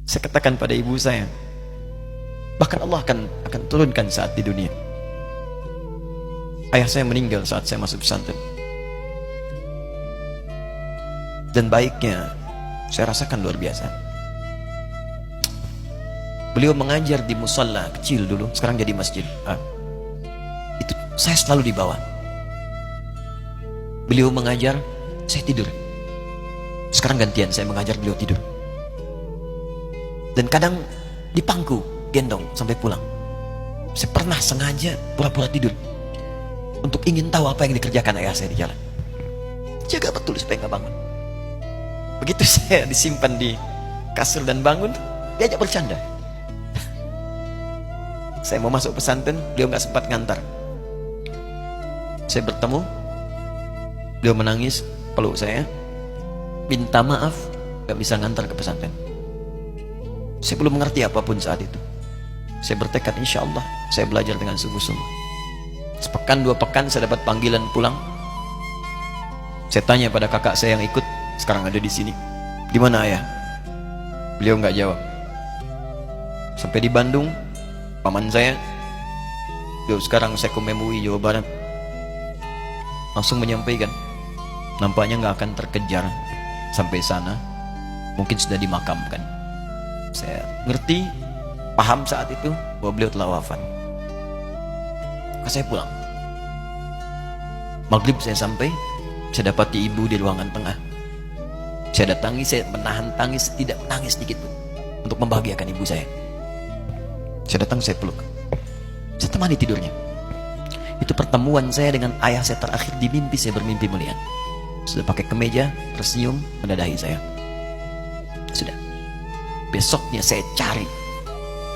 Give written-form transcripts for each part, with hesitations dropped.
Saya katakan pada ibu saya, bahkan Allah akan turunkan saat di dunia. Ayah saya meninggal saat saya masuk pesantren. Dan baiknya saya rasakan luar biasa. Beliau mengajar di musalla kecil dulu, sekarang jadi masjid. Itu saya selalu di bawah. Beliau mengajar, saya tidur. Sekarang gantian, saya mengajar, beliau tidur. Dan kadang dipangku, gendong sampai pulang. Saya pernah sengaja pura-pura tidur untuk ingin tahu apa yang dikerjakan ayah saya di jalan. Jaga betul supaya nggak bangun. Begitu saya disimpan di kasur dan bangun, diajak bercanda. Saya mau masuk pesantren, beliau nggak sempat ngantar. Saya bertemu, beliau menangis, peluk saya, minta maaf, nggak bisa ngantar ke pesantren. Saya belum mengerti apapun saat itu. Saya bertekad, insya Allah saya belajar dengan sungguh-sungguh. Sepekan 2 pekan saya dapat panggilan pulang. Saya tanya pada kakak saya yang ikut, sekarang ada di sini. Di mana ayah? Beliau nggak jawab. Sampai di Bandung, paman saya, beliau sekarang Sekom MUI Jawa Barat, langsung menyampaikan, nampaknya nggak akan terkejar sampai sana, mungkin sudah dimakamkan. Saya ngerti, paham saat itu bahwa beliau telah wafat. Maka saya pulang. Maghrib saya sampai, saya dapati ibu di ruangan tengah. Saya datangi, saya menahan tangis, tidak menangis sedikit pun, untuk membahagiakan ibu saya. Saya datang, saya peluk, saya temani tidurnya. Itu pertemuan saya dengan ayah saya terakhir di mimpi. Saya bermimpi melihat sudah pakai kemeja, tersenyum, mendadahi saya. Sudah. Besoknya saya cari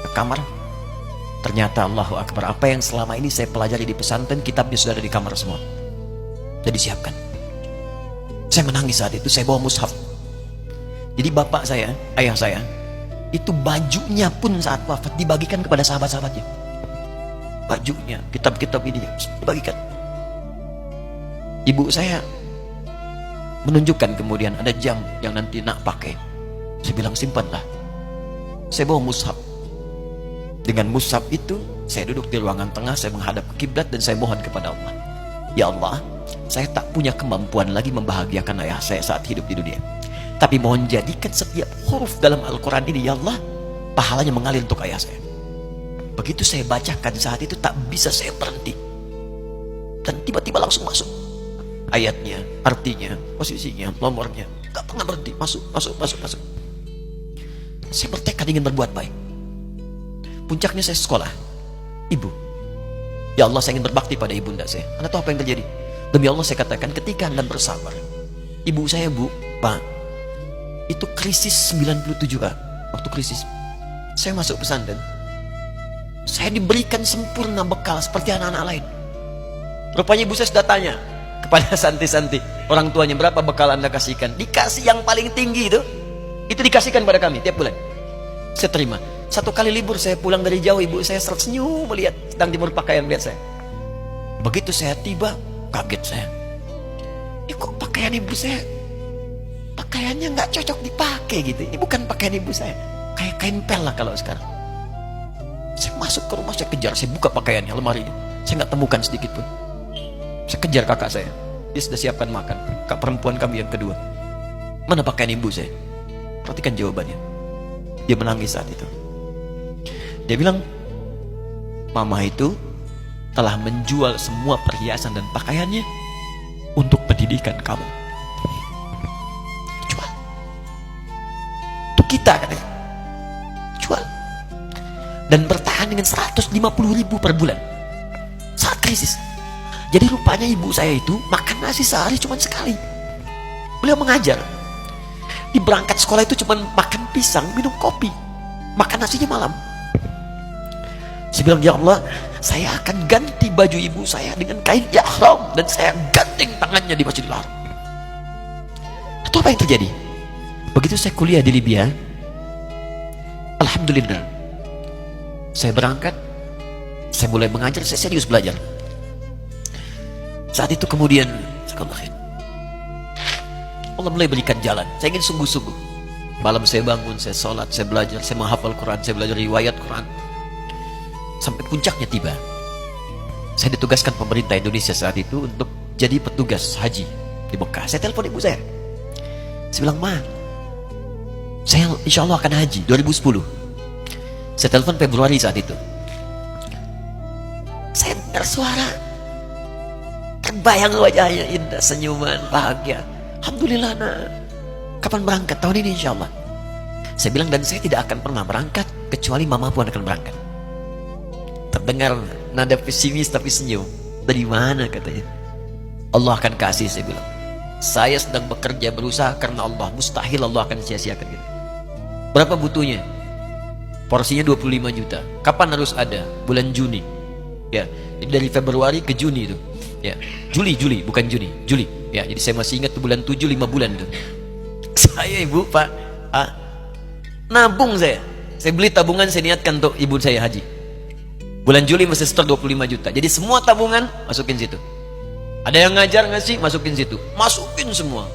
ke kamar. Ternyata Allahu Akbar, apa yang selama ini saya pelajari di pesantren, kitabnya sudah ada di kamar semua, sudah disiapkan. Saya menangis saat itu. Saya bawa mushaf. Jadi bapak saya, ayah saya, itu bajunya pun saat wafat dibagikan kepada sahabat-sahabatnya. Bajunya, kitab-kitab ini dibagikan. Ibu saya menunjukkan kemudian ada jam yang nanti nak pakai. Saya bilang simpanlah. Saya bawa mushaf. Dengan mushaf itu saya duduk di ruangan tengah, saya menghadap ke kiblat dan saya mohon kepada Allah, ya Allah, saya tak punya kemampuan lagi membahagiakan ayah saya saat hidup di dunia, tapi mohon jadikan setiap huruf dalam Al-Quran ini, ya Allah, pahalanya mengalir untuk ayah saya. Begitu saya bacakan saat itu, tak bisa saya berhenti. Dan tiba-tiba langsung masuk ayatnya, artinya, posisinya, nomornya. Gak pernah berhenti, masuk. Saya bertekad ingin berbuat baik. Puncaknya saya sekolah. Ibu, ya Allah, saya ingin berbakti pada ibunda saya. Anda tahu apa yang terjadi? Demi Allah saya katakan, ketika Anda bersabar. Ibu saya, Bu, Pak, itu krisis 97 Kak. Waktu krisis saya masuk pesantren, saya diberikan sempurna bekal seperti anak-anak lain. Rupanya ibu saya sudah tanya kepada santi-santi, orang tuanya, berapa bekal Anda kasihkan? Dikasih yang paling tinggi itu dikasihkan pada kami tiap bulan. Saya terima. 1 kali libur saya pulang dari jauh, ibu saya tersenyum melihat sedang jemur pakaian melihat saya. Begitu saya tiba, kaget saya. Ini kok pakaian ibu saya, pakaiannya nggak cocok dipakai gitu. Ini bukan pakaian ibu saya, kayak kain pel lah kalau sekarang. Saya masuk ke rumah, saya kejar, saya buka pakaiannya, lemarinya, saya nggak temukan sedikit pun. Saya kejar kakak saya, dia sudah siapkan makan. Kak perempuan kami yang kedua, mana pakaian ibu saya? Perhatikan jawabannya. Dia menangis saat itu. Dia bilang, mama itu telah menjual semua perhiasan dan pakaiannya untuk pendidikan kamu. Jual. Untuk kita katanya. Jual. Dan bertahan dengan 150.000 per bulan saat krisis. Jadi rupanya ibu saya itu makan nasi sehari cuma sekali. Beliau mengajar. Di berangkat sekolah itu cuma makan pisang, minum kopi, makan nasinya malam. Saya bilang, ya Allah, saya akan ganti baju ibu saya dengan kain ihram dan saya ganting tangannya di Masjidil Haram. Itu apa yang terjadi? Begitu saya kuliah di Libya, alhamdulillah, saya berangkat, saya mulai mengajar, saya serius belajar. Saat itu kemudian Allah mulai berikan jalan. Saya ingin sungguh-sungguh. Malam saya bangun, saya sholat, saya belajar, saya menghafal Quran, saya belajar riwayat Quran. Sampai puncaknya tiba. Saya ditugaskan pemerintah Indonesia saat itu untuk jadi petugas haji di Mekah. Saya telepon ibu saya. Saya bilang, Ma, saya insya Allah akan haji 2010. Saya telepon Februari saat itu. Saya dengar suara, terbayang wajahnya indah, senyuman, bahagia. Alhamdulillah, nak. Kapan berangkat? Tahun ini insya Allah. Saya bilang, dan saya tidak akan pernah berangkat kecuali mama pun akan berangkat. Terdengar nada pesimis tapi senyum. Dari mana katanya? Allah akan kasih, saya bilang. Saya sedang bekerja berusaha karena Allah. Mustahil Allah akan sia-siakan gitu. Berapa butuhnya? Porsinya 25 juta. Kapan harus ada? Bulan Juni. Ya, jadi dari Februari ke Juni itu. Ya, Juli bukan Juni, Juli. Ya, jadi saya masih ingat tuh bulan 7 5 bulan tuh. Saya ibu, Pak, nabung saya. Saya beli tabungan, saya niatkan untuk ibu saya haji. Bulan Juli masih setor 25 juta. Jadi semua tabungan masukin situ. Ada yang ngajar ngasih, masukin situ. Masukin semua.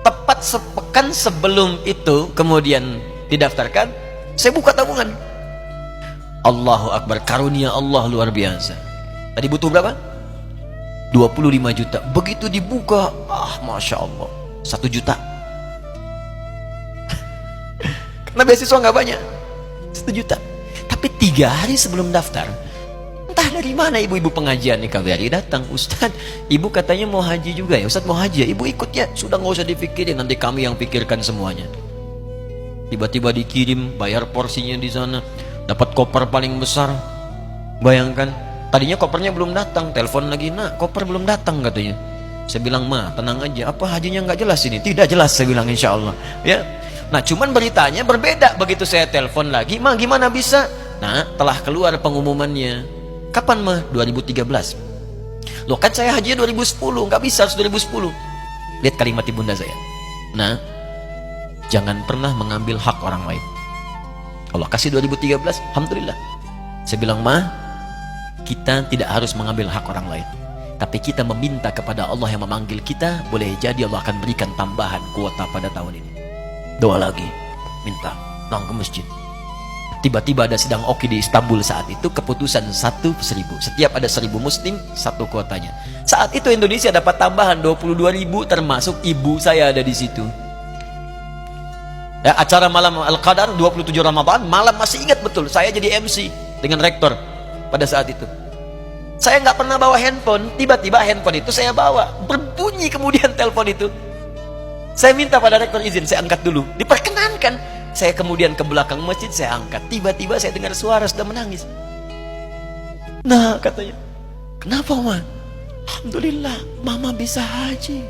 Tepat sepekan sebelum itu kemudian didaftarkan, saya buka tabungan. Allahu Akbar, karunia Allah luar biasa. Tadi butuh berapa? 25 juta. Begitu dibuka, Masya Allah, 1 juta. Karena beasiswa nggak banyak, 1 juta. Tapi 3 hari sebelum daftar, entah dari mana ibu-ibu pengajian nih KBRI datang, Ustadz, ibu katanya mau haji juga ya, Ustadz mau haji ya, ibu ikut ya. Sudah nggak usah dipikirin, nanti kami yang pikirkan semuanya. Tiba-tiba dikirim, bayar porsinya di sana, dapat koper paling besar. Bayangkan, tadinya kopernya belum datang, telepon lagi, nak koper belum datang katanya. Saya bilang, Ma, tenang aja, apa hajinya nggak jelas ini? Tidak jelas, saya bilang, insya Allah. Ya. Nah, cuman beritanya berbeda. Begitu saya telepon lagi, Ma, gimana bisa? Nah, telah keluar pengumumannya. Kapan, Ma? 2013. Loh, kan saya hajinya 2010, nggak bisa, harus 2010. Lihat kalimat ibunda saya. Nah, jangan pernah mengambil hak orang lain. Allah kasih 2013, alhamdulillah. Saya bilang, Ma, kita tidak harus mengambil hak orang lain, tapi kita meminta kepada Allah yang memanggil kita. Boleh jadi Allah akan berikan tambahan kuota pada tahun ini. Doa lagi, minta, nang ke masjid. Tiba-tiba ada sidang oki di Istanbul saat itu, keputusan 1/1000. Setiap ada 1000 muslim, 1 kuotanya. Saat itu Indonesia dapat tambahan 22.000, termasuk ibu saya ada di situ. Ya, acara malam Al-Qadar 27 Ramadan, malam masih ingat betul, saya jadi MC dengan rektor pada saat itu. Saya nggak pernah bawa handphone, tiba-tiba handphone itu saya bawa, berbunyi kemudian telepon itu. Saya minta pada rektor izin, saya angkat dulu, diperkenankan. Saya kemudian ke belakang masjid, saya angkat. Tiba-tiba saya dengar suara sudah menangis. Nah, katanya, kenapa, Ma? Alhamdulillah, Mama bisa haji.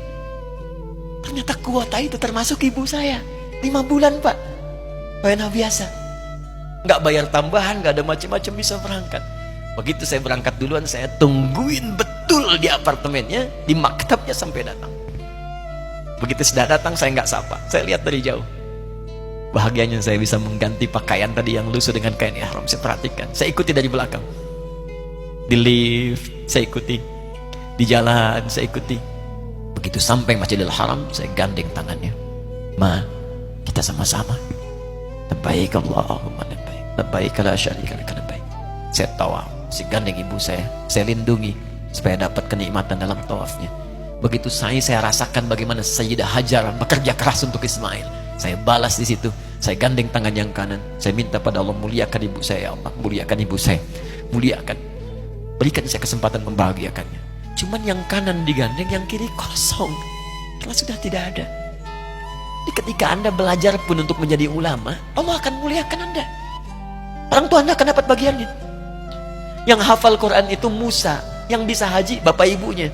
Ternyata kuota itu termasuk ibu saya. 5 bulan, Pak. Enak biasa. Nggak bayar tambahan, nggak ada macam-macam, bisa berangkat. Begitu saya berangkat duluan, saya tungguin betul di apartemennya, di maktabnya sampai datang. Begitu sudah datang, saya nggak sapa, saya lihat dari jauh. Bahagianya saya bisa mengganti pakaian tadi yang lusuh dengan kain ihram. Saya perhatikan, saya ikuti dari belakang. Di lift, saya ikuti. Di jalan, saya ikuti. Begitu sampai Masjidil Haram, saya gandeng tangannya. Ma, kita sama-sama. Labbaik Allahumma labbaik. Labbaik la syarika laka labbaik. Saya tawaf, saya gandeng ibu saya lindungi supaya dapat kenikmatan dalam tawafnya. Begitu saya rasakan bagaimana Sayyidah Hajar bekerja keras untuk Ismail. Saya balas di situ. Saya gandeng tangan yang kanan. Saya minta pada Allah, muliakan ibu saya, ya Allah, muliakan ibu saya, muliakan, berikan saya kesempatan membahagiakannya. Cuman yang kanan digandeng, yang kiri kosong, karena sudah tidak ada. Jadi ketika Anda belajar pun untuk menjadi ulama, Allah akan muliakan Anda. Orang tua Anda akan dapat bagiannya. Yang hafal Quran itu Musa, yang bisa haji bapak ibunya.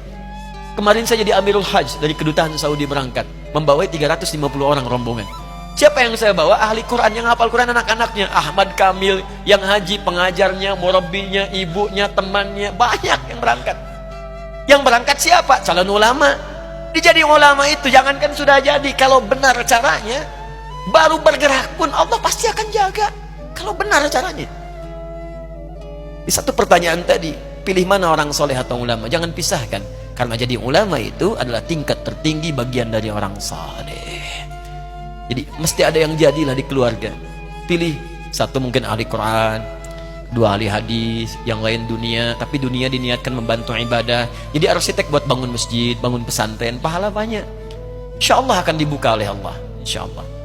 Kemarin saya jadi Amirul Hajj dari kedutaan Saudi berangkat, membawai 350 orang rombongan. Siapa yang saya bawa? Ahli Quran, yang hafal Quran anak-anaknya. Ahmad Kamil, yang haji, pengajarnya, murabbinya, ibunya, temannya, banyak yang berangkat. Yang berangkat siapa? Calon ulama. Dijadi ulama itu, jangankan sudah jadi, kalau benar caranya, baru bergerak pun Allah pasti akan jaga. Kalau benar caranya. Di satu pertanyaan tadi, pilih mana orang soleh atau ulama? Jangan pisahkan. Karena jadi ulama itu adalah tingkat tertinggi bagian dari orang saleh. Jadi mesti ada yang jadilah di keluarga. Pilih satu mungkin ahli Quran, dua ahli hadis, yang lain dunia, tapi dunia diniatkan membantu ibadah. Jadi arsitek buat bangun masjid, bangun pesantren, pahala banyak. Insya Allah akan dibuka oleh Allah, insya Allah.